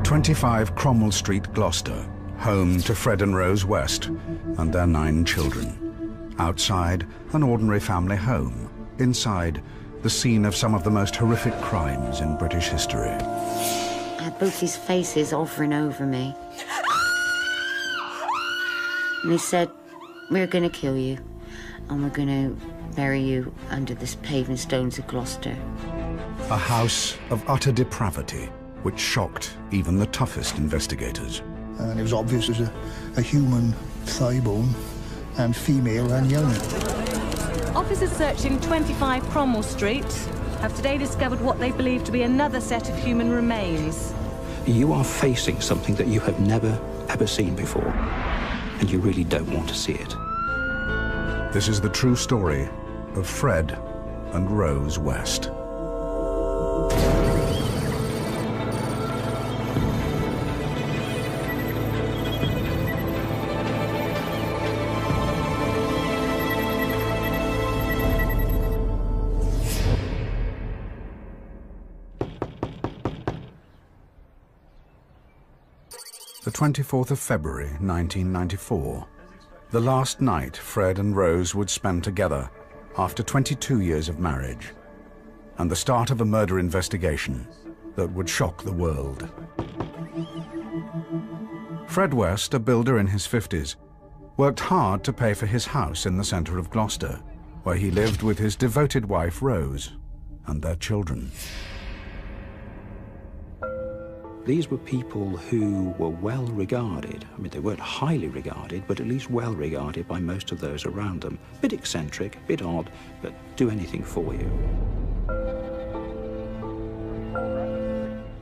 25 Cromwell Street, Gloucester, home to Fred and Rose West and their 9 children. Outside, an ordinary family home. Inside, the scene of some of the most horrific crimes in British history. I had both his faces hovering over me. And he said, "We're going to kill you, and we're going to bury you under the paving stones of Gloucester." A house of utter depravity, which shocked even the toughest investigators. And it was obvious as a human thigh bone, and female and young. Officers searching 25 Cromwell Street have today discovered what they believe to be another set of human remains. You are facing something that you have never, ever seen before, and you really don't want to see it. This is the true story of Fred and Rose West. The 24th of February, 1994. The last night Fred and Rose would spend together after 22 years of marriage, and the start of a murder investigation that would shock the world. Fred West, a builder in his 50s, worked hard to pay for his house in the centre of Gloucester, where he lived with his devoted wife Rose and their children. These were people who were well regarded. I mean, they weren't highly regarded, but at least well regarded by most of those around them. Bit eccentric, bit odd, but do anything for you.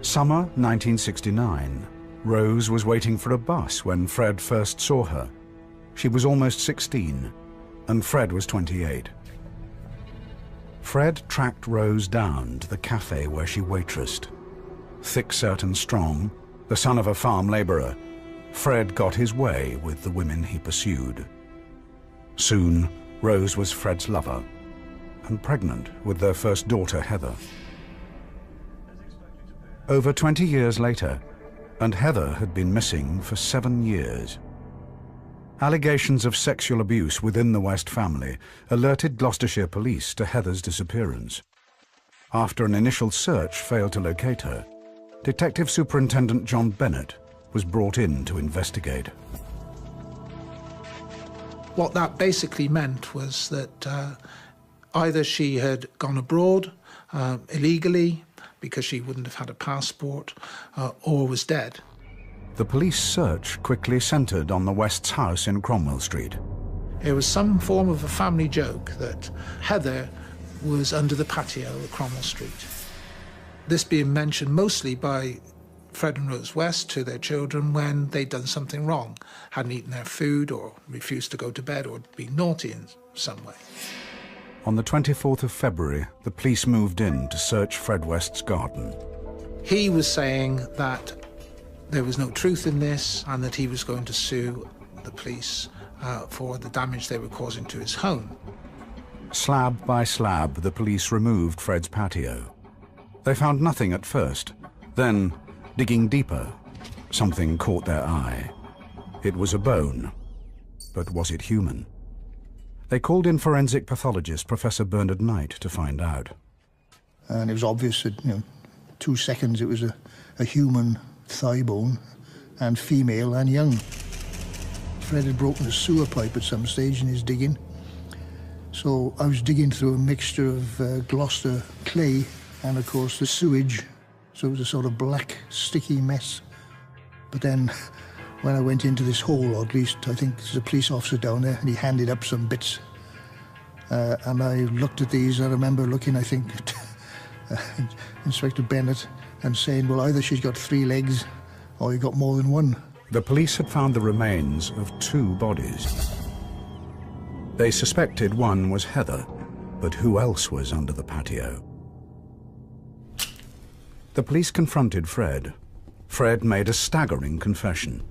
Summer 1969. Rose was waiting for a bus when Fred first saw her. She was almost 16, and Fred was 28. Fred tracked Rose down to the cafe where she waitressed. Thick-set and strong, the son of a farm labourer, Fred got his way with the women he pursued. Soon, Rose was Fred's lover, and pregnant with their first daughter, Heather. Over 20 years later, and Heather had been missing for 7 years. Allegations of sexual abuse within the West family alerted Gloucestershire police to Heather's disappearance. After an initial search failed to locate her, Detective Superintendent John Bennett was brought in to investigate. What that basically meant was that either she had gone abroad illegally because she wouldn't have had a passport, or was dead. The police search quickly centred on the West's house in Cromwell Street. It was some form of a family joke that Heather was under the patio at Cromwell Street. This being mentioned mostly by Fred and Rose West to their children when they'd done something wrong, hadn't eaten their food or refused to go to bed or been naughty in some way. On the 24th of February, the police moved in to search Fred West's garden. He was saying that there was no truth in this and that he was going to sue the police for the damage they were causing to his home. Slab by slab, the police removed Fred's patio. They found nothing at first. Then, digging deeper, something caught their eye. It was a bone, but was it human? They called in forensic pathologist Professor Bernard Knight to find out. And it was obvious that, 2 seconds it was a human thigh bone, and female and young. Fred had broken a sewer pipe at some stage in his digging. So I was digging through a mixture of Gloucester clay and, of course, the sewage. So it was a sort of black, sticky mess. But then, when I went into this hole, or at least I think there's a police officer down there, and he handed up some bits. And I looked at these. I remember looking, I think, at Inspector Bennett and saying, well, either she's got 3 legs or you've got more than one. The police had found the remains of 2 bodies. They suspected one was Heather, but who else was under the patio? The police confronted Fred. Fred made a staggering confession.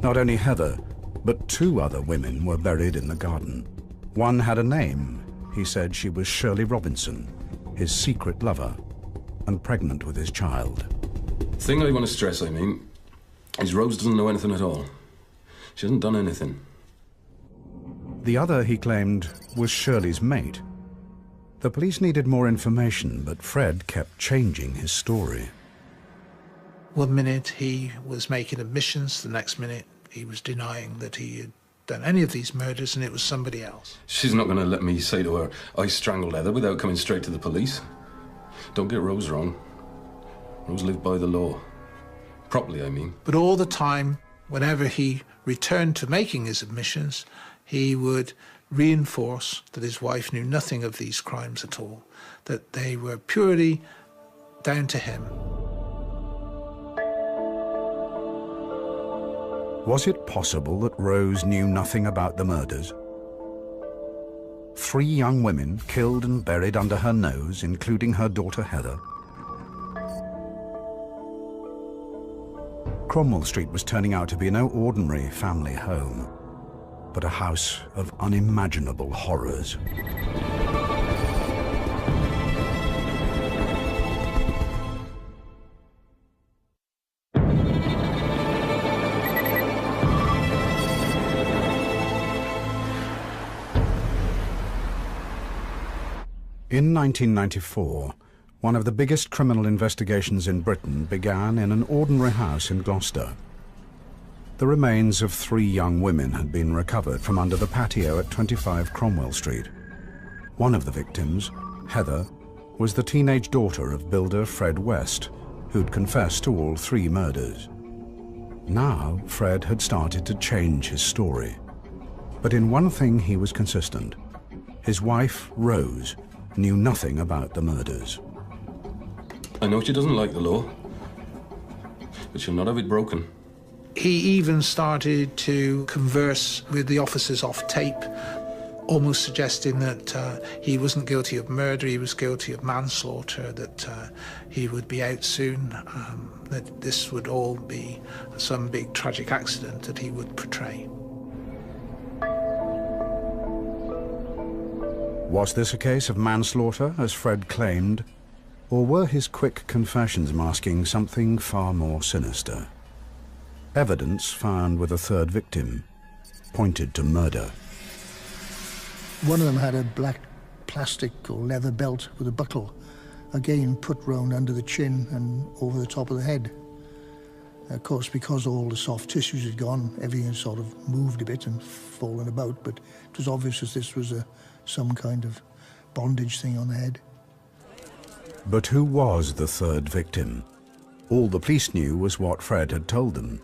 Not only Heather, but 2 other women were buried in the garden. One had a name. He said she was Shirley Robinson, his secret lover. and pregnant with his child. The thing I want to stress, is Rose doesn't know anything at all. She hasn't done anything. The other, he claimed, was Shirley's mate. The police needed more information, but Fred kept changing his story. One minute he was making admissions, the next minute he was denying that he had done any of these murders and it was somebody else. She's not going to let me say to her, I strangled Heather without coming straight to the police. Don't get Rose wrong. Rose lived by the law. Properly, I mean. But all the time, whenever he returned to making his admissions, he would reinforce that his wife knew nothing of these crimes at all, that they were purely down to him. Was it possible that Rose knew nothing about the murders? 3 young women killed and buried under her nose, including her daughter Heather. Cromwell Street was turning out to be no ordinary family home, but a house of unimaginable horrors. In 1994, one of the biggest criminal investigations in Britain began in an ordinary house in Gloucester. The remains of 3 young women had been recovered from under the patio at 25 Cromwell Street. One of the victims, Heather, was the teenage daughter of builder Fred West, who'd confessed to all 3 murders. Now, Fred had started to change his story. But in one thing he was consistent. His wife, Rose, knew nothing about the murders. I know she doesn't like the law, but she'll not have it broken. He even started to converse with the officers off tape, almost suggesting that he wasn't guilty of murder, he was guilty of manslaughter, that he would be out soon, that this would all be some big tragic accident that he would portray. Was this a case of manslaughter, as Fred claimed, or were his quick confessions masking something far more sinister? Evidence found with a 3rd victim pointed to murder. One of them had a black plastic or leather belt with a buckle, again put round under the chin and over the top of the head. Of course, because all the soft tissues had gone, everything had sort of moved a bit and fallen about, but it was obvious that this was some kind of bondage thing on the head. But who was the 3rd victim? All the police knew was what Fred had told them.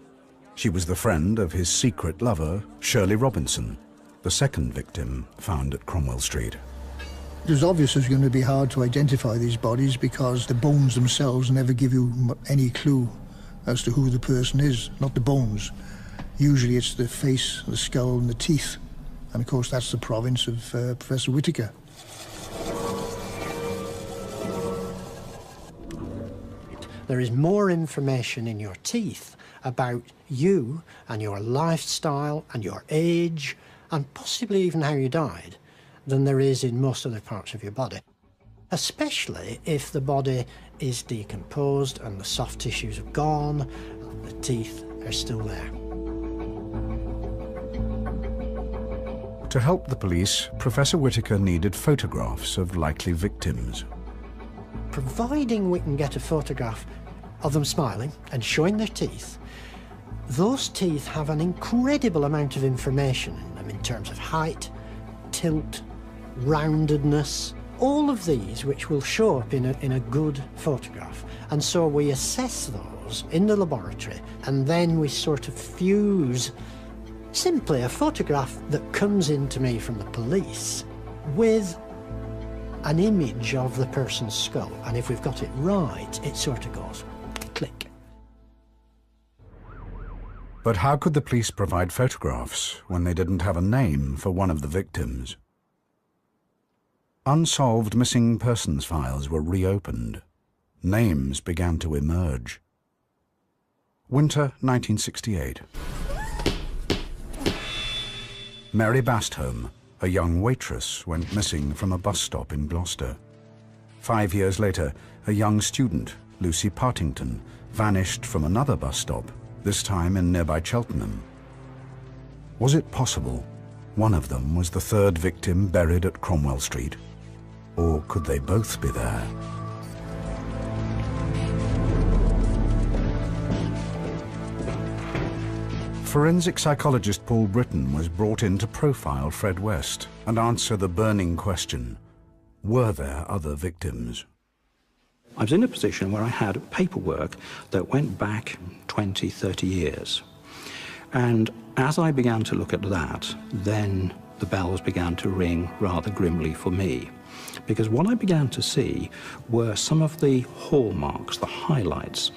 She was the friend of his secret lover, Shirley Robinson, the 2nd victim found at Cromwell Street. It was obvious it was going to be hard to identify these bodies because the bones themselves never give you any clue as to who the person is, not the bones. Usually it's the face, the skull and the teeth. And of course that's the province of Professor Whittaker. There is more information in your teeth about you and your lifestyle and your age and possibly even how you died than there is in most other parts of your body, especially if the body is decomposed and the soft tissues have gone and the teeth are still there. To help the police, Professor Whittaker needed photographs of likely victims. Providing we can get a photograph of them smiling and showing their teeth, those teeth have an incredible amount of information in them in terms of height, tilt, roundedness, all of these which will show up in a good photograph. And so we assess those in the laboratory and then we sort of fuse simply a photograph that comes into me from the police with an image of the person's skull. And if we've got it right, it sort of goes click. But how could the police provide photographs when they didn't have a name for one of the victims? Unsolved missing persons files were reopened. Names began to emerge. Winter 1968. Mary Bastholm, a young waitress, went missing from a bus stop in Gloucester. 5 years later, a young student, Lucy Partington, vanished from another bus stop, this time in nearby Cheltenham. Was it possible one of them was the third victim buried at Cromwell Street? Or could they both be there? Forensic psychologist Paul Britton was brought in to profile Fred West and answer the burning question: were there other victims? I was in a position where I had paperwork that went back 20, 30 years. And as I began to look at that, then the bells began to ring rather grimly for me. Because what I began to see were some of the hallmarks, the highlights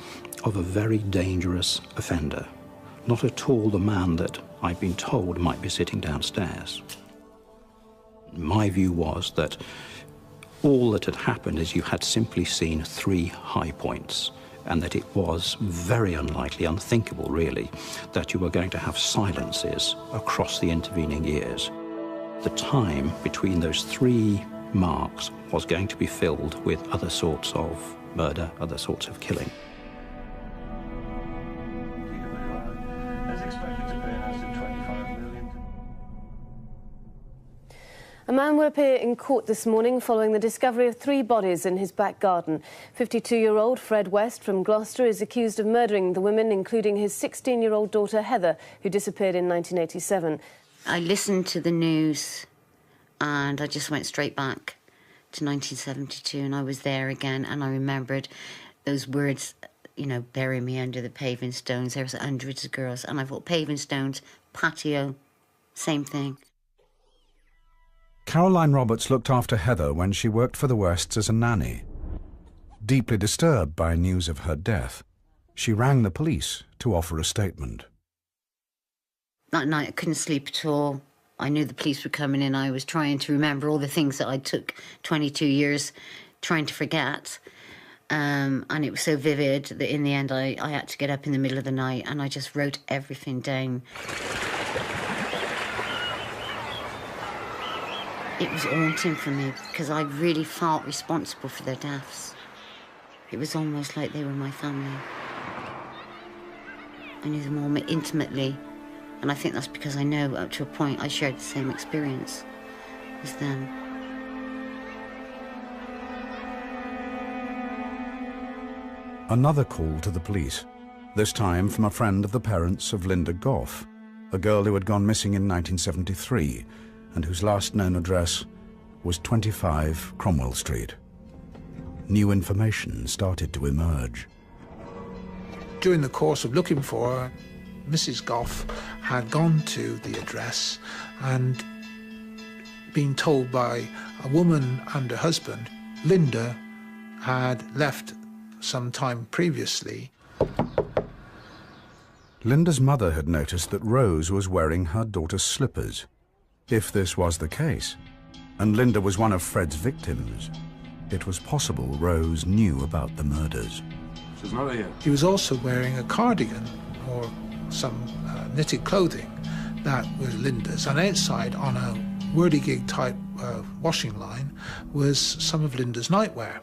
of a very dangerous offender. Not at all the man that I'd been told might be sitting downstairs. My view was that all that had happened is you had simply seen 3 high points, and that it was very unlikely, unthinkable really, that you were going to have silences across the intervening years. The time between those 3 marks was going to be filled with other sorts of murder, other sorts of killing. A man will appear in court this morning following the discovery of 3 bodies in his back garden. 52-year-old Fred West from Gloucester is accused of murdering the women, including his 16-year-old daughter Heather, who disappeared in 1987. I listened to the news and I just went straight back to 1972, and I was there again, and I remembered those words, you know, bury me under the paving stones. There was hundreds of girls, and I thought paving stones, patio, same thing. Caroline Roberts looked after Heather when she worked for the Wests as a nanny. Deeply disturbed by news of her death, she rang the police to offer a statement. That night I couldn't sleep at all. I knew the police were coming in. I was trying to remember all the things that I took 22 years trying to forget. And it was so vivid that in the end I had to get up in the middle of the night and I just wrote everything down. It was haunting for me because I really felt responsible for their deaths. It was almost like they were my family. I knew them all intimately, and I think that's because I know up to a point I shared the same experience as them. Another call to the police, this time from a friend of the parents of Linda Gough, a girl who had gone missing in 1973 and whose last known address was 25 Cromwell Street. New information started to emerge. During the course of looking for her, Mrs. Gough had gone to the address and been told by a woman and her husband, Linda had left some time previously. Linda's mother had noticed that Rose was wearing her daughter's slippers. If this was the case, and Linda was one of Fred's victims, it was possible Rose knew about the murders. She's not here. He was also wearing a cardigan or some knitted clothing that was Linda's, and outside on a whirligig type washing line was some of Linda's nightwear.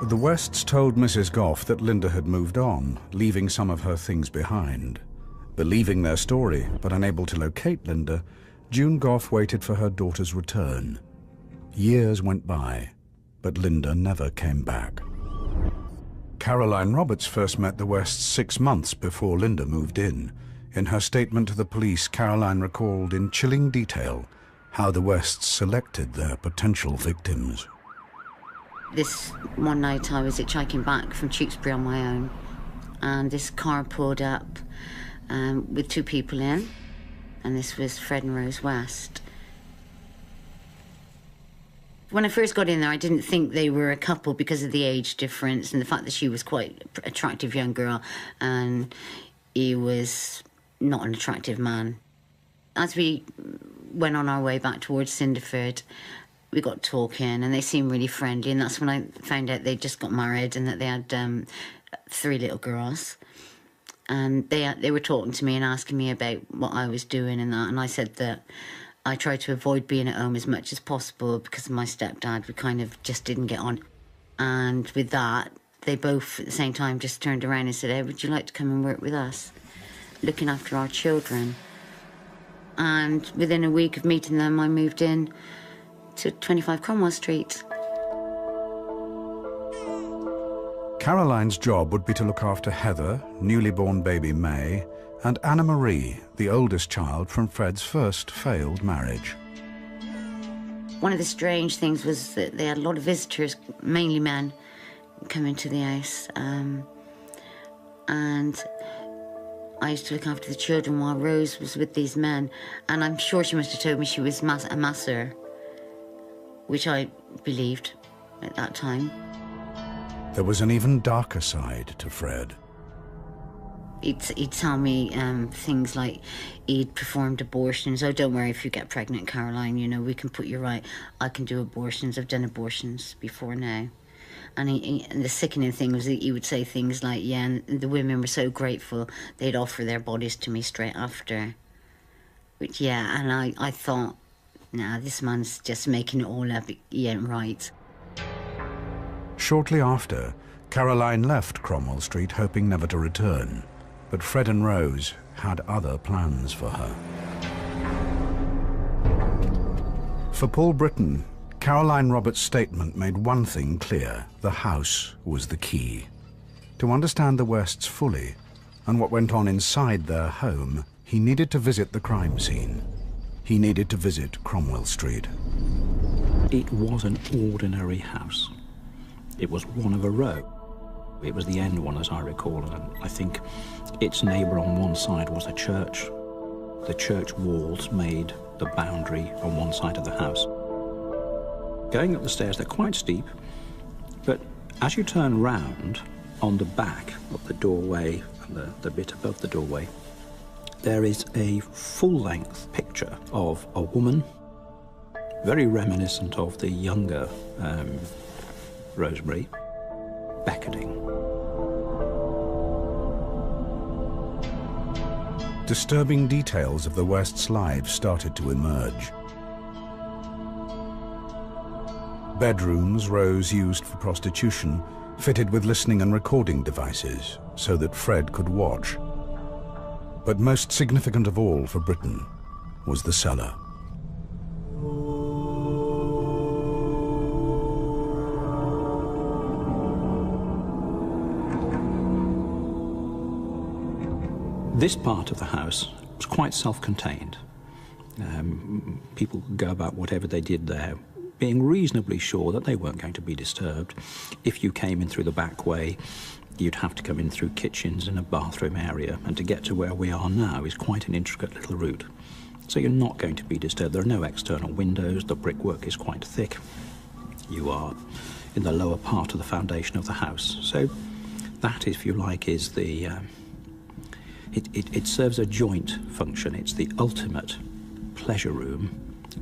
The Wests told Mrs. Gough that Linda had moved on, leaving some of her things behind. Believing their story, but unable to locate Linda, June Gough waited for her daughter's return. Years went by, but Linda never came back. Caroline Roberts first met the Wests 6 months before Linda moved in. In her statement to the police, Caroline recalled in chilling detail how the Wests selected their potential victims. This one night I was hitchhiking back from Tewkesbury on my own, and this car pulled up with 2 people in, and this was Fred and Rose West. When I first got in there, I didn't think they were a couple because of the age difference and the fact that she was quite an attractive young girl and he was not an attractive man. As we went on our way back towards Cinderford, we got talking and they seemed really friendly, and that's when I found out they'd just got married and that they had 3 little girls. And they were talking to me and asking me about what I was doing and that, and I said that I tried to avoid being at home as much as possible because my stepdad, we kind of just didn't get on. And with that, they both at the same time just turned around and said, hey, would you like to come and work with us, looking after our children? And within a week of meeting them, I moved in to 25 Cromwell Street. Caroline's job would be to look after Heather, newly born baby May, and Anna Marie, the oldest child from Fred's first failed marriage. One of the strange things was that they had a lot of visitors, mainly men, come into the house. And I used to look after the children while Rose was with these men. And I'm sure she must have told me she was a masser, which I believed at that time. There was an even darker side to Fred. He'd tell me things like he'd performed abortions. Oh, don't worry if you get pregnant, Caroline, you know, we can put you right. I can do abortions. I've done abortions before now. And, and the sickening thing was that he would say things like, yeah, and the women were so grateful they'd offer their bodies to me straight after. Which, yeah, and I thought, nah, this man's just making it all up. He ain't right. Shortly after, Caroline left Cromwell Street hoping never to return. But Fred and Rose had other plans for her. For Paul Britton, Caroline Roberts' statement made one thing clear: the house was the key. To understand the Wests fully and what went on inside their home, he needed to visit the crime scene. He needed to visit Cromwell Street. It was an ordinary house. It was one of a row. It was the end one, as I recall, and I think its neighbour on one side was a church. The church walls made the boundary on one side of the house. Going up the stairs, they're quite steep, but as you turn round on the back of the doorway and the bit above the doorway, there is a full-length picture of a woman, very reminiscent of the younger Rosemary, beckoning. Disturbing details of the Wests' lives started to emerge. Bedrooms Rose used for prostitution, fitted with listening and recording devices so that Fred could watch. But most significant of all for Britton was the cellar. This part of the house was quite self-contained. People could go about whatever they did there, being reasonably sure that they weren't going to be disturbed. If you came in through the back way, you'd have to come in through kitchens and a bathroom area, and to get to where we are now is quite an intricate little route. So you're not going to be disturbed. There are no external windows, the brickwork is quite thick. You are in the lower part of the foundation of the house. So that, if you like, is the... It serves a joint function. It's the ultimate pleasure room,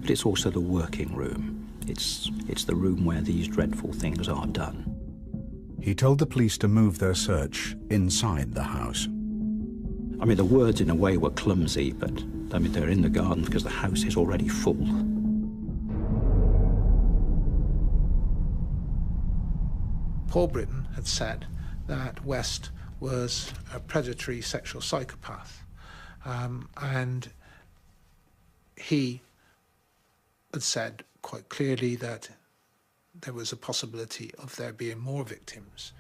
but it's also the working room. It's the room where these dreadful things are done. He told the police to move their search inside the house. I mean, the words in a way were clumsy, but I mean, they're in the garden because the house is already full. Paul Britton had said that West was a predatory sexual psychopath, and he had said quite clearly that there was a possibility of there being more victims.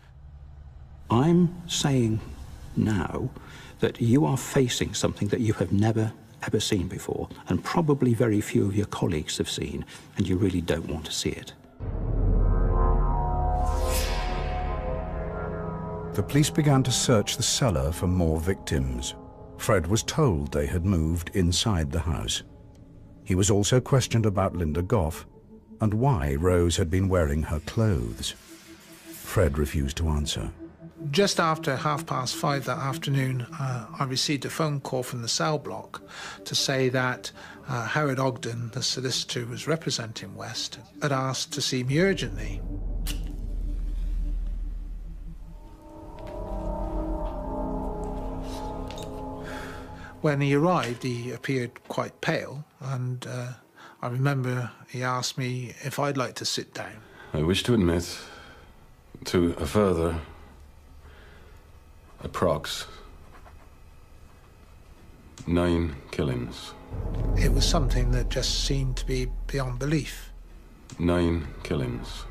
I'm saying now that you are facing something that you have never, ever seen before, and probably very few of your colleagues have seen, and you really don't want to see it. The police began to search the cellar for more victims. Fred was told they had moved inside the house. He was also questioned about Linda Goff and why Rose had been wearing her clothes. Fred refused to answer. Just after 5:30 that afternoon, I received a phone call from the cell block to say that Howard Ogden, the solicitor who was representing West, had asked to see me urgently. When he arrived, he appeared quite pale, and I remember he asked me if I'd like to sit down. I wish to admit to a further approx 9 killings. It was something that just seemed to be beyond belief. 9 killings.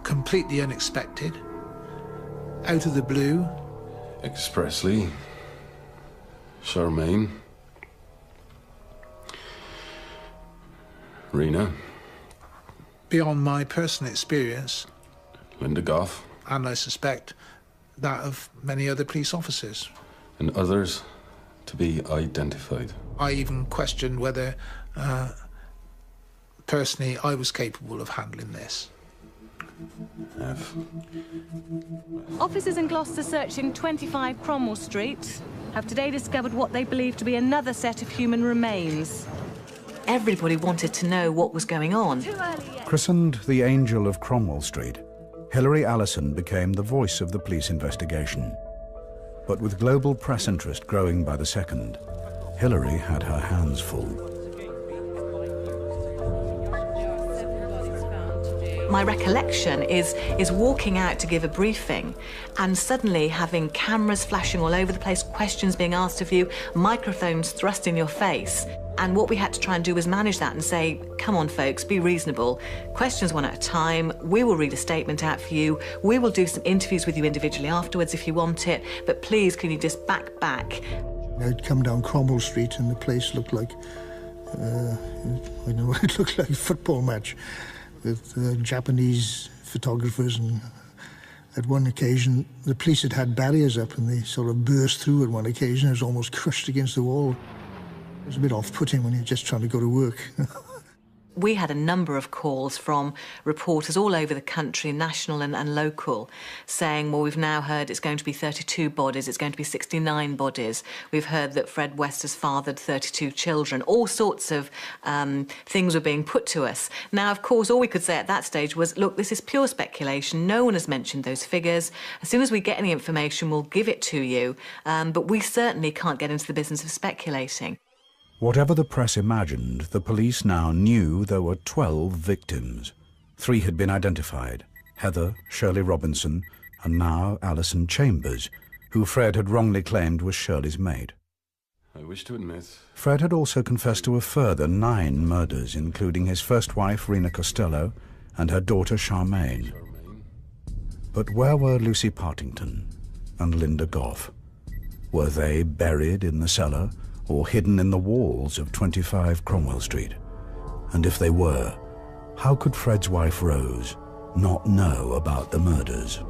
Completely unexpected, out of the blue. Expressly, Charmaine, Rena, Beyond my personal experience, Linda Goff, and I suspect that of many other police officers. and others to be identified. I even questioned whether, personally, I was capable of handling this. F. Officers in Gloucester searching 25 Cromwell Street have today discovered what they believe to be another set of human remains. Everybody wanted to know what was going on. Christened the Angel of Cromwell Street, Hilary Allison became the voice of the police investigation. But with global press interest growing by the second, Hilary had her hands full. My recollection is walking out to give a briefing and suddenly having cameras flashing all over the place, questions being asked of you, microphones thrust in your face. And what we had to try and do was manage that and say, come on, folks, be reasonable. Questions one at a time. We will read a statement out for you. We will do some interviews with you individually afterwards if you want it. But please, can you just back? I'd come down Cromwell Street and the place looked like, I know, it looked like a football match with Japanese photographers, and at one occasion the police had barriers up and they sort of burst through at one occasion. I was almost crushed against the wall. It was a bit off-putting when you're just trying to go to work. We had a number of calls from reporters all over the country, national and local, saying, well, we've now heard it's going to be 32 bodies, it's going to be 69 bodies. We've heard that Fred West has fathered 32 children. All sorts of things were being put to us. Now, of course, all we could say at that stage was, look, this is pure speculation. No one has mentioned those figures. As soon as we get any information, we'll give it to you. But we certainly can't get into the business of speculating. Whatever the press imagined, the police now knew there were 12 victims. 3 had been identified: Heather, Shirley Robinson, and now Alison Chambers, who Fred had wrongly claimed was Shirley's maid. I wish to admit. Fred had also confessed to a further 9 murders, including his first wife, Rena Costello, and her daughter, Charmaine. But where were Lucy Partington and Linda Goff? Were they buried in the cellar or hidden in the walls of 25 Cromwell Street? And if they were, how could Fred's wife Rose not know about the murders?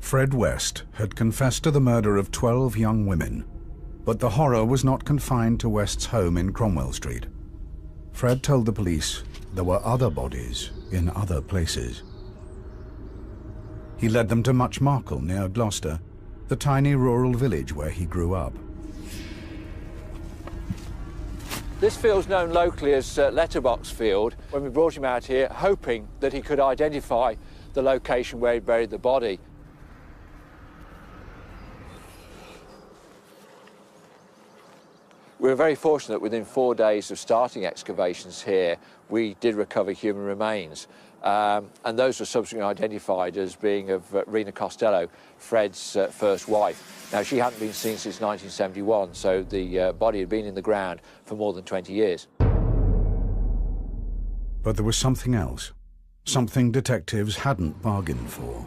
Fred West had confessed to the murder of 12 young women, but the horror was not confined to West's home in Cromwell Street. Fred told the police there were other bodies in other places. He led them to Muchmarcle near Gloucester, the tiny rural village where he grew up. This field's known locally as Letterbox Field. When we brought him out here, hoping that he could identify the location where he buried the body. We were very fortunate that within 4 days of starting excavations here, we did recover human remains. And those were subsequently identified as being of Rena Costello, Fred's first wife. Now, she hadn't been seen since 1971, so the body had been in the ground for more than 20 years. But there was something else, something detectives hadn't bargained for.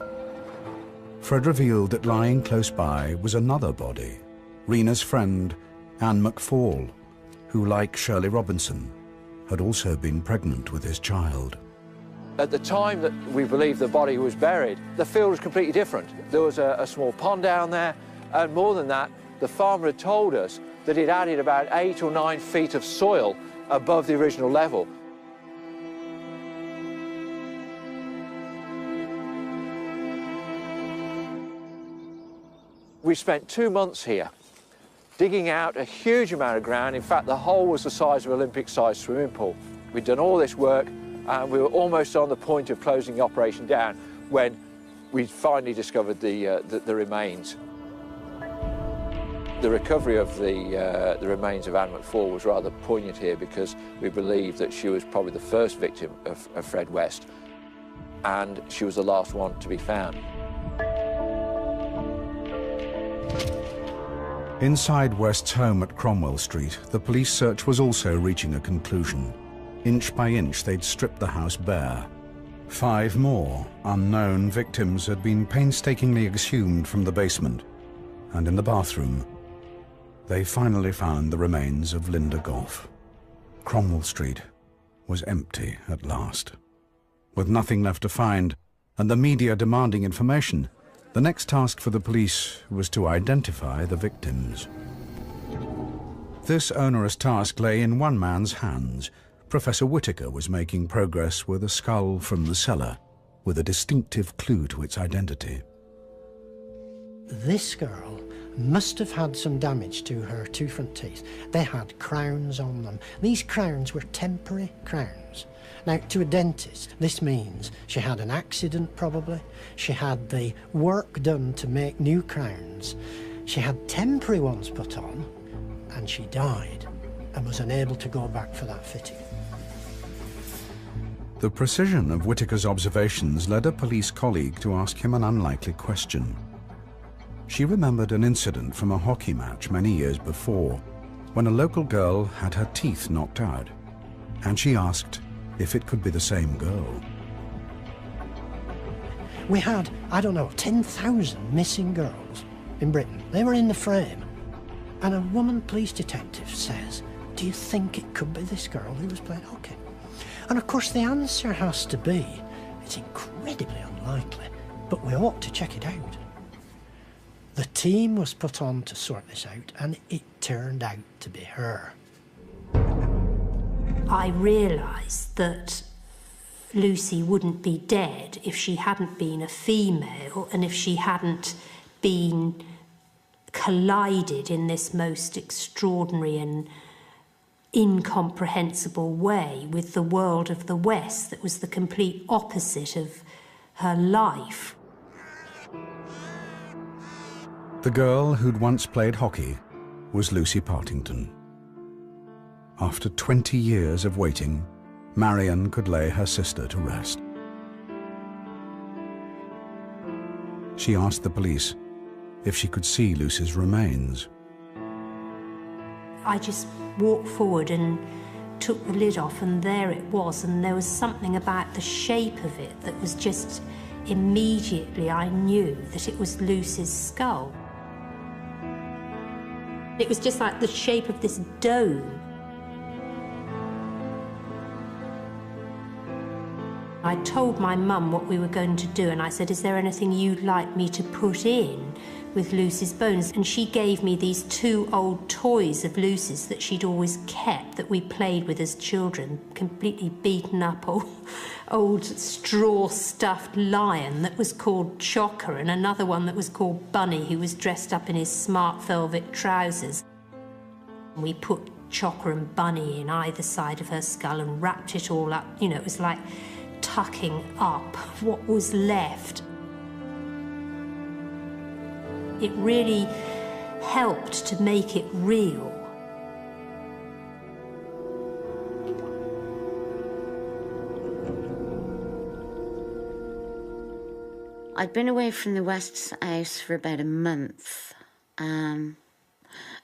Fred revealed that lying close by was another body, Rena's friend, Anne McFall, who, like Shirley Robinson, had also been pregnant with his child. At the time that we believe the body was buried, the field was completely different. There was a small pond down there, and more than that, the farmer had told us that he'd added about 8 or 9 feet of soil above the original level. We spent 2 months here, digging out a huge amount of ground. In fact, the hole was the size of an Olympic-sized swimming pool. We'd done all this work, and we were almost on the point of closing the operation down when we finally discovered the remains. The recovery of the remains of Anne McFall was rather poignant here because we believe that she was probably the first victim of Fred West, and she was the last one to be found. Inside West's home at Cromwell Street, the police search was also reaching a conclusion. Inch by inch, they'd stripped the house bare. 5 more unknown victims had been painstakingly exhumed from the basement, and in the bathroom, they finally found the remains of Linda Gough. Cromwell Street was empty at last. With nothing left to find, and the media demanding information, the next task for the police was to identify the victims. This onerous task lay in one man's hands. Professor Whittaker was making progress with a skull from the cellar, with a distinctive clue to its identity. This girl must have had some damage to her 2 front teeth. They had crowns on them. These crowns were temporary crowns. Now, to a dentist, this means she had an accident, probably. She had the work done to make new crowns. She had temporary ones put on, and she died and was unable to go back for that fitting. The precision of Whittaker's observations led a police colleague to ask him an unlikely question. She remembered an incident from a hockey match many years before, when a local girl had her teeth knocked out, and she asked if it could be the same girl. We had, I don't know, 10,000 missing girls in Britain. They were in the frame. And a woman police detective says, do you think it could be this girl who was playing hockey? And of course the answer has to be, it's incredibly unlikely, but we ought to check it out. The team was put on to sort this out, and it turned out to be her. I realised that Lucy wouldn't be dead if she hadn't been a female and if she hadn't been collided in this most extraordinary and incomprehensible way with the world of the West that was the complete opposite of her life. The girl who'd once played hockey was Lucy Partington. After 20 years of waiting, Marion could lay her sister to rest. She asked the police if she could see Lucy's remains. I just walked forward and took the lid off, and there it was, and there was something about the shape of it that was just immediately I knew that it was Lucy's skull. It was just like the shape of this dome. I told my mum what we were going to do, and I said, is there anything you'd like me to put in with Lucy's bones? And she gave me these 2 old toys of Lucy's that she'd always kept, that we played with as children, completely beaten up old straw-stuffed lion that was called Chocker, and another one that was called Bunny, who was dressed up in his smart velvet trousers. We put Chocker and Bunny in either side of her skull and wrapped it all up. You know, it was like tucking up what was left. It really helped to make it real. I'd been away from the West's house for about a month. And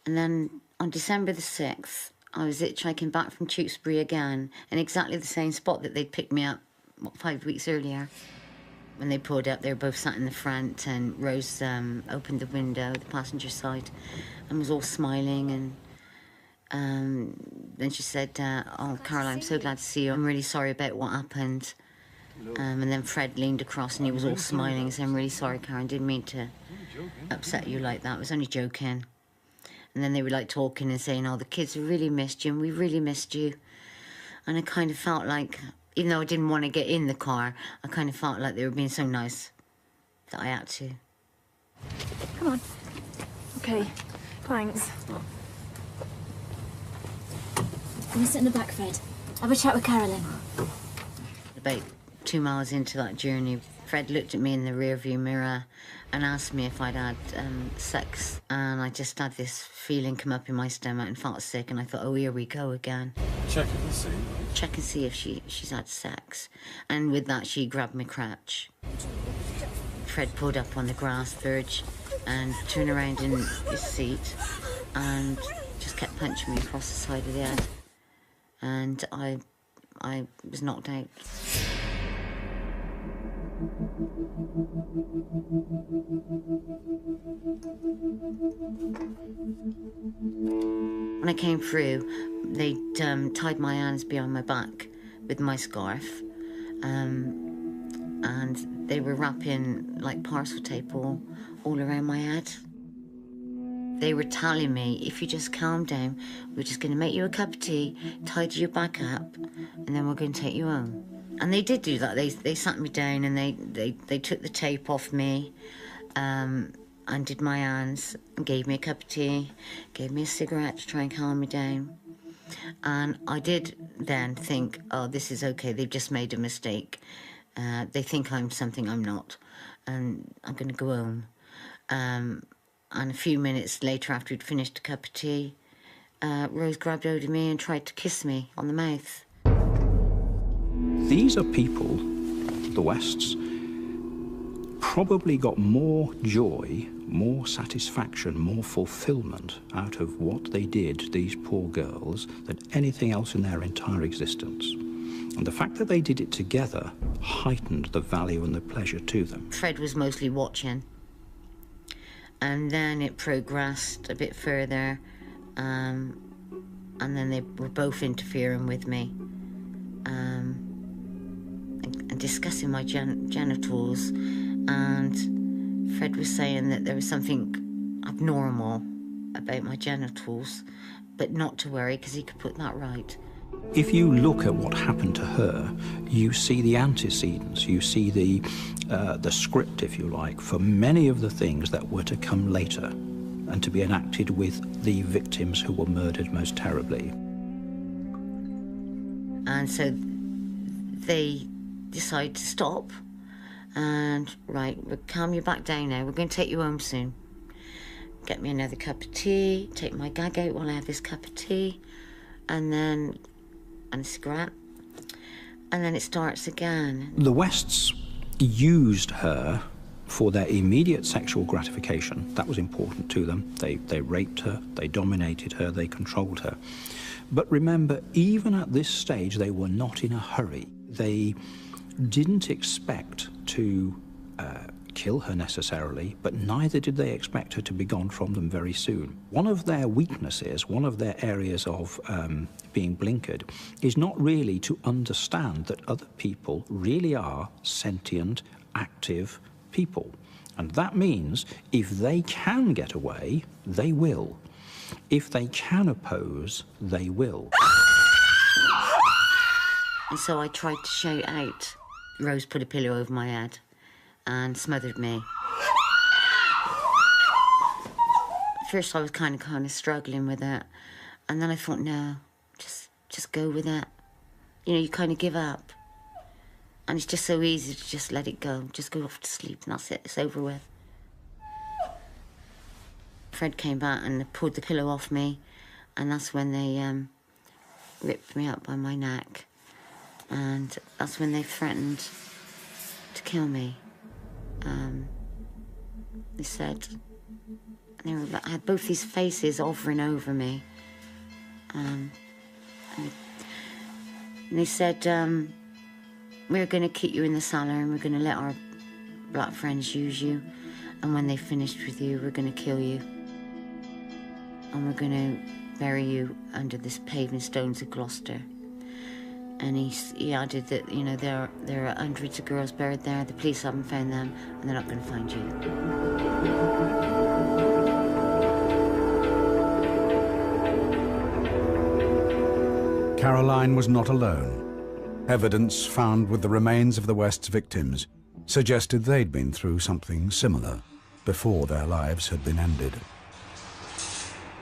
then on December the 6th, I was hitchhiking back from Tewkesbury again, in exactly the same spot that they'd picked me up, 5 weeks earlier. When they pulled up, they were both sat in the front, and Rose opened the window, the passenger side, and was all smiling. And then she said, oh, Carol, I'm so glad to see you. I'm really sorry about what happened. And then Fred leaned across and he was all smiling and saying, I'm really sorry, Karen, didn't mean to upset you like that. I was only joking. And then they were like talking and saying, oh, the kids have really missed you and we really missed you. And I kind of felt like, even though I didn't want to get in the car, I kind of felt like they were being so nice that I had to. Come on. Okay, thanks. Can you sit in the back, Fred? Have a chat with Carolyn. About 2 miles into that journey, Fred looked at me in the rearview mirror and asked me if I'd had sex. And I just had this feeling come up in my stomach and felt sick, and I thought, oh, here we go again. Check and see. Check and see if she's had sex. And with that, she grabbed my crutch. Fred pulled up on the grass verge and turned around in his seat and just kept punching me across the side of the head. And I was knocked out. When I came through, they'd tied my hands behind my back with my scarf, and they were wrapping like parcel tape all around my head. They were telling me, if you just calm down, we're just going to make you a cup of tea, tidy your back up, and then we're going to take you home. And they did do that. They sat me down and they took the tape off me, undid my hands, and gave me a cup of tea, gave me a cigarette to try and calm me down. And I did then think, oh, this is okay, they've just made a mistake. They think I'm something I'm not, and I'm going to go home. And a few minutes later, after we'd finished a cup of tea, Rose grabbed hold of me and tried to kiss me on the mouth. These are people, the Wests, probably got more joy, more satisfaction, more fulfillment out of what they did, these poor girls, than anything else in their entire existence. And the fact that they did it together heightened the value and the pleasure to them. Fred was mostly watching. And then it progressed a bit further, and then they were both interfering with me, and discussing my genitals. And Fred was saying that there was something abnormal about my genitals, but not to worry because he could put that right. If you look at what happened to her, you see the antecedents, you see the script, if you like, for many of the things that were to come later and to be enacted with the victims who were murdered most terribly. And so they decided to stop and, right, we'll calm you back down now, we're going to take you home soon. Get me another cup of tea, take my gag out while I have this cup of tea, and a cigarette, and then it starts again. The Wests used her for their immediate sexual gratification. That was important to them. They raped her, they dominated her, they controlled her. But remember, even at this stage, they were not in a hurry. They didn't expect to kill her necessarily, but neither did they expect her to be gone from them very soon. One of their weaknesses, one of their areas of being blinkered, is not really to understand that other people really are sentient, active people. And that means if they can get away, they will. If they can oppose, they will. And so I tried to shout out. Rose put a pillow over my head and smothered me. First I was kind of struggling with it, and then I thought, no, just go with it. You know, you kind of give up. And it's just so easy to just let it go, just go off to sleep, and that's it, it's over with. Fred came back and pulled the pillow off me, and that's when they ripped me up by my neck, and that's when they threatened to kill me. They said, I had both these faces hovering over me, and they said, we're going to keep you in the cellar and we're going to let our black friends use you, and when they finished with you, we're going to kill you, and we're going to bury you under this paving stones of Gloucester. And he added that, you know, there are hundreds of girls buried there, the police haven't found them, and they're not going to find you. Caroline was not alone. Evidence found with the remains of the West's victims suggested they'd been through something similar before their lives had been ended.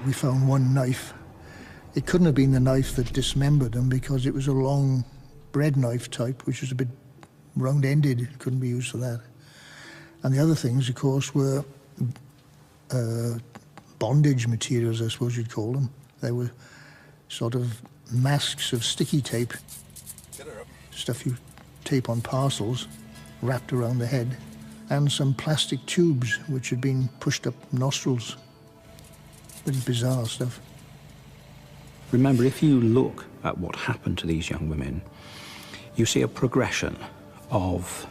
We found one knife. It couldn't have been the knife that dismembered them because it was a long bread knife type, which was a bit round-ended. It couldn't be used for that. And the other things, of course, were bondage materials, I suppose you'd call them. They were sort of masks of sticky tape, stuff you tape on parcels, wrapped around the head, and some plastic tubes which had been pushed up nostrils. Pretty bizarre stuff. Remember, if you look at what happened to these young women, you see a progression of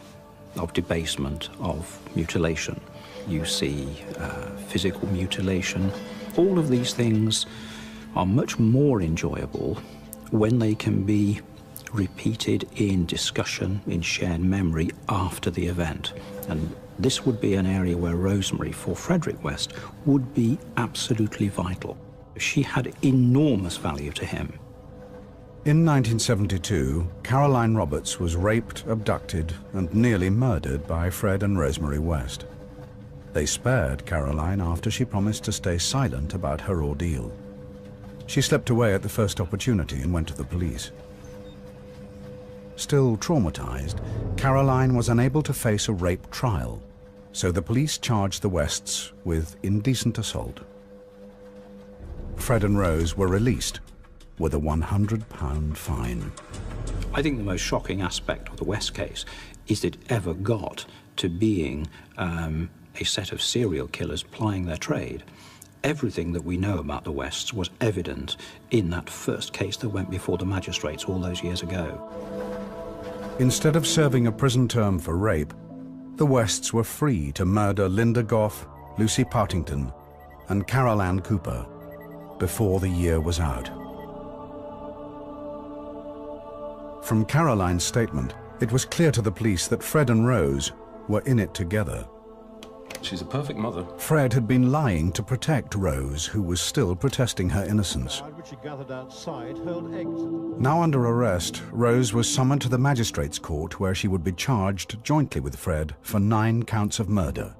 debasement, of mutilation. You see physical mutilation. All of these things are much more enjoyable when they can be repeated in discussion, in shared memory after the event. And this would be an area where Rosemary, for Frederick West, would be absolutely vital. She had enormous value to him. In 1972, Caroline Roberts was raped, abducted, and nearly murdered by Fred and Rosemary West. They spared Caroline after she promised to stay silent about her ordeal. She slipped away at the first opportunity and went to the police. Still traumatized, Caroline was unable to face a rape trial, so the police charged the Wests with indecent assault. Fred and Rose were released with a £100 fine. I think the most shocking aspect of the West case is that it ever got to being a set of serial killers plying their trade. Everything that we know about the Wests was evident in that first case that went before the magistrates all those years ago. Instead of serving a prison term for rape, the Wests were free to murder Linda Goff, Lucy Partington, and Carol Ann Cooper before the year was out. From Caroline's statement, it was clear to the police that Fred and Rose were in it together. She's a perfect mother. Fred had been lying to protect Rose, who was still protesting her innocence. Now under arrest, Rose was summoned to the magistrates' court, where she would be charged jointly with Fred for 9 counts of murder.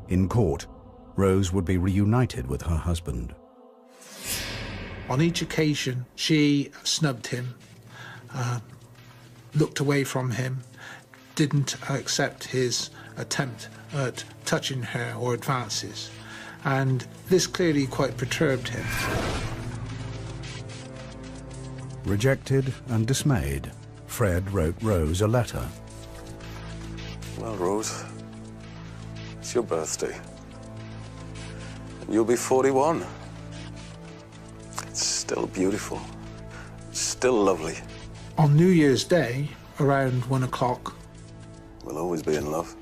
In court, Rose would be reunited with her husband. On each occasion, she snubbed him, looked away from him, didn't accept his attempt at touching her or advances, and this clearly quite perturbed him. Rejected and dismayed, Fred wrote Rose a letter. Well, Rose, it's your birthday. And you'll be 41. It's still beautiful. It's still lovely. On New Year's Day, around 1 o'clock, we'll always be in love.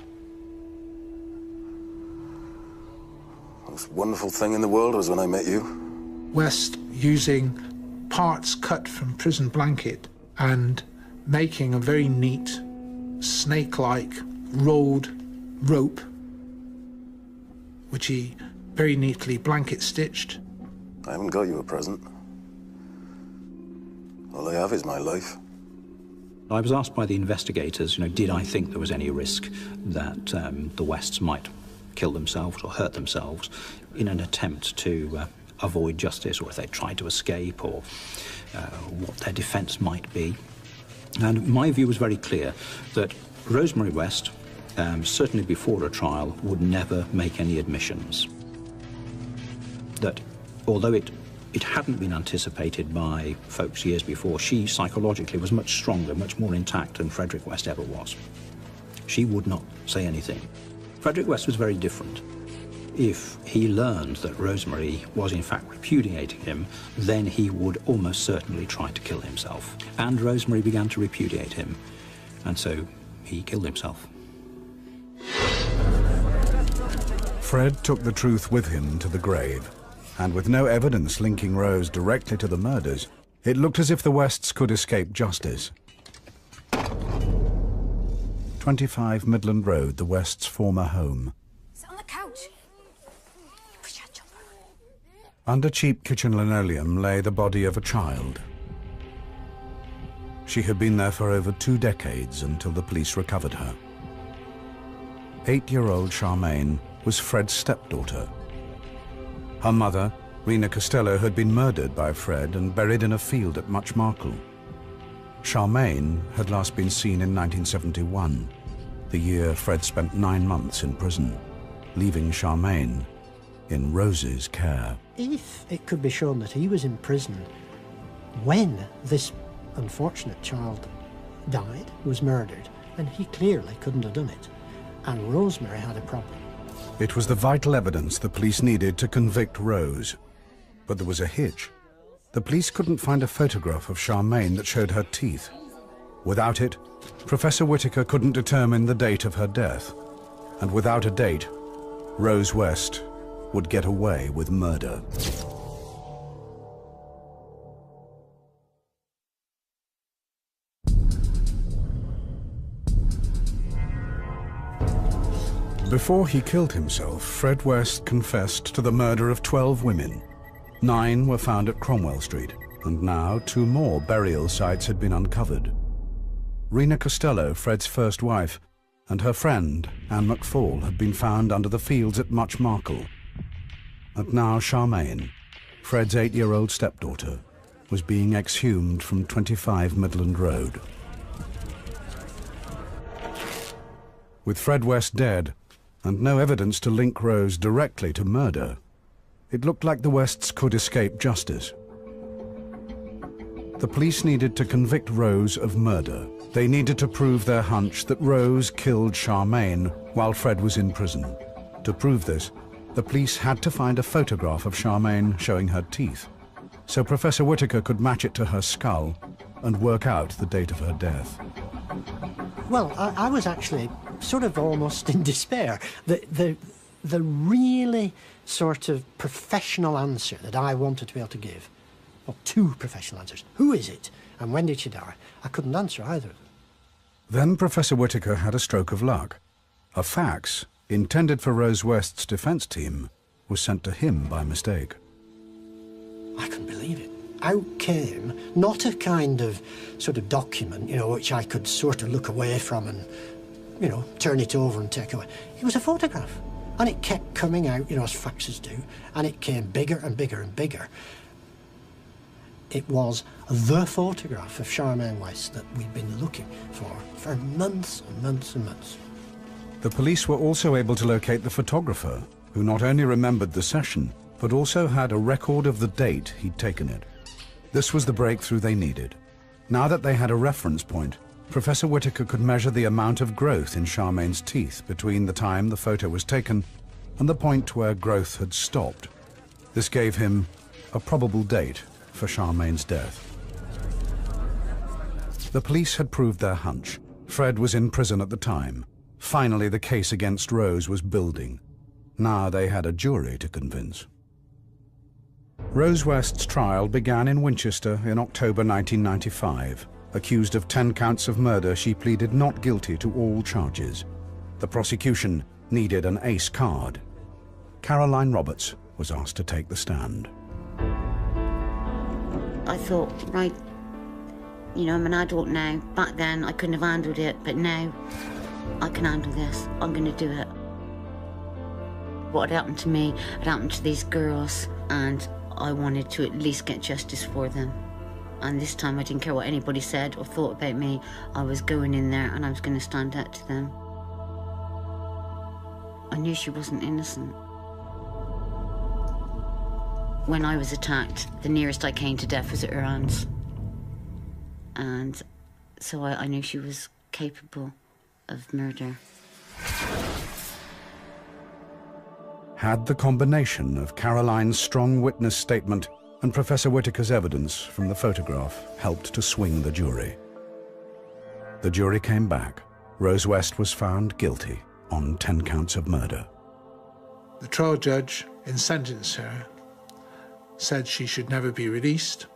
The most wonderful thing in the world was when I met you. West, using parts cut from prison blanket and making a very neat, snake-like rolled rope, which he very neatly blanket stitched. I haven't got you a present. All I have is my life. I was asked by the investigators, did I think there was any risk that the Wests might kill themselves or hurt themselves in an attempt to avoid justice, or if they tried to escape, or what their defence might be. And my view was very clear that Rosemary West, certainly before a trial, would never make any admissions. That although it hadn't been anticipated by folks years before, she psychologically was much stronger, much more intact than Frederick West ever was. She would not say anything. Frederick West was very different. If he learned that Rosemary was in fact repudiating him, then he would almost certainly try to kill himself. And Rosemary began to repudiate him, and so he killed himself. Fred took the truth with him to the grave, and with no evidence linking Rose directly to the murders, it looked as if the Wests could escape justice. 25 Midland Road, the Wests' former home. Sit on the couch. Under cheap kitchen linoleum lay the body of a child. She had been there for over 2 decades until the police recovered her. 8-year-old Charmaine was Fred's stepdaughter. Her mother, Rena Costello, had been murdered by Fred and buried in a field at Muchmarcle. Charmaine had last been seen in 1971, the year Fred spent 9 months in prison, leaving Charmaine in Rose's care. If it could be shown that he was in prison when this unfortunate child died, was murdered, then he clearly couldn't have done it. And Rosemary had a problem. It was the vital evidence the police needed to convict Rose. But there was a hitch. The police couldn't find a photograph of Charmaine that showed her teeth. Without it, Professor Whittaker couldn't determine the date of her death. And without a date, Rose West would get away with murder. Before he killed himself, Fred West confessed to the murder of 12 women. 9 were found at Cromwell Street, and now 2 more burial sites had been uncovered. Rena Costello, Fred's first wife, and her friend, Anne McFall, had been found under the fields at Much Marcle. And now Charmaine, Fred's 8-year-old stepdaughter, was being exhumed from 25 Midland Road. With Fred West dead, and no evidence to link Rose directly to murder, it looked like the Wests could escape justice. The police needed to convict Rose of murder. They needed to prove their hunch that Rose killed Charmaine while Fred was in prison. To prove this, the police had to find a photograph of Charmaine showing her teeth, so Professor Whittaker could match it to her skull and work out the date of her death. Well, I was actually sort of almost in despair. The really sort of professional answer that I wanted to be able to give, well, 2 professional answers. Who is it? And when did she die? I couldn't answer either of them. Then Professor Whittaker had a stroke of luck. A fax, intended for Rose West's defense team, was sent to him by mistake. I couldn't believe it. Out came not a kind of sort of document, which I could sort of look away from and, turn it over and take away. It was a photograph. And it kept coming out, as faxes do, and it came bigger and bigger and bigger. It was the photograph of Charmaine West that we'd been looking for months and months and months. The police were also able to locate the photographer, who not only remembered the session, but also had a record of the date he'd taken it. This was the breakthrough they needed. Now that they had a reference point, Professor Whittaker could measure the amount of growth in Charmaine's teeth between the time the photo was taken and the point where growth had stopped. This gave him a probable date for Charmaine's death. The police had proved their hunch. Fred was in prison at the time. Finally, the case against Rose was building. Now they had a jury to convince. Rose West's trial began in Winchester in October 1995. Accused of 10 counts of murder, she pleaded not guilty to all charges. The prosecution needed an ace card. Caroline Roberts was asked to take the stand. I thought, right, I'm an adult now. Back then, I couldn't have handled it, but now I can handle this. I'm going to do it. What had happened to me had happened to these girls, and I wanted to at least get justice for them. And this time I didn't care what anybody said or thought about me. I was going in there and I was going to stand up to them. I knew she wasn't innocent. When I was attacked, the nearest I came to death was at her hands. And so I knew she was capable of murder. Had the combination of Caroline's strong witness statement and Professor Whittaker's evidence from the photograph helped to swing the jury? The jury came back. Rose West was found guilty on 10 counts of murder. The trial judge, in sentencing her, said she should never be released.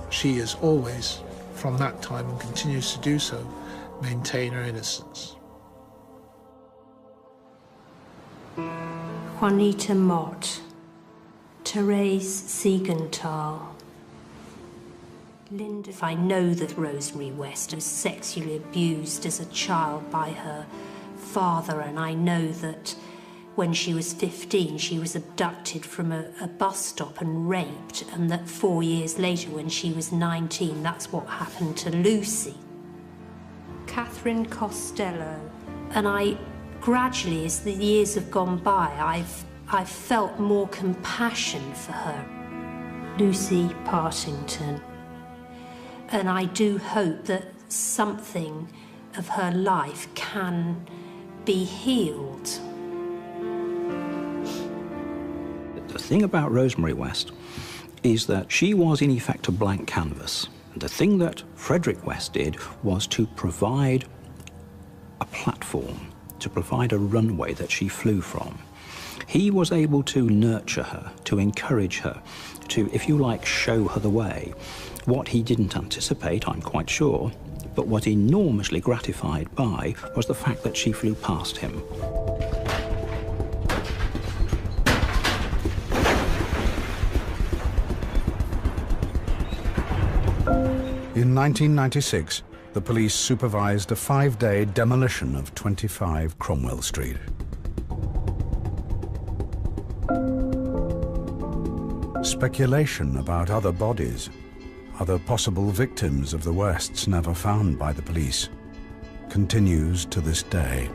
She has always, from that time and continues to do so, maintained her innocence. Juanita Mott, Therese Siegenthal, Linda. I know that Rosemary West was sexually abused as a child by her father, and I know that when she was 15, she was abducted from a bus stop and raped, and that 4 years later, when she was 19, that's what happened to Lucy. Catherine Costello. And I gradually, as the years have gone by, I've felt more compassion for her. Lucy Partington. And I do hope that something of her life can be healed. The thing about Rosemary West is that she was in effect a blank canvas. And the thing that Frederick West did was to provide a platform, to provide a runway that she flew from. He was able to nurture her, to encourage her, to, if you like, show her the way. What he didn't anticipate, I'm quite sure, but was enormously gratified by was the fact that she flew past him. In 1996, the police supervised a 5-day demolition of 25 Cromwell Street. Speculation about other bodies, other possible victims of the Wests never found by the police, continues to this day.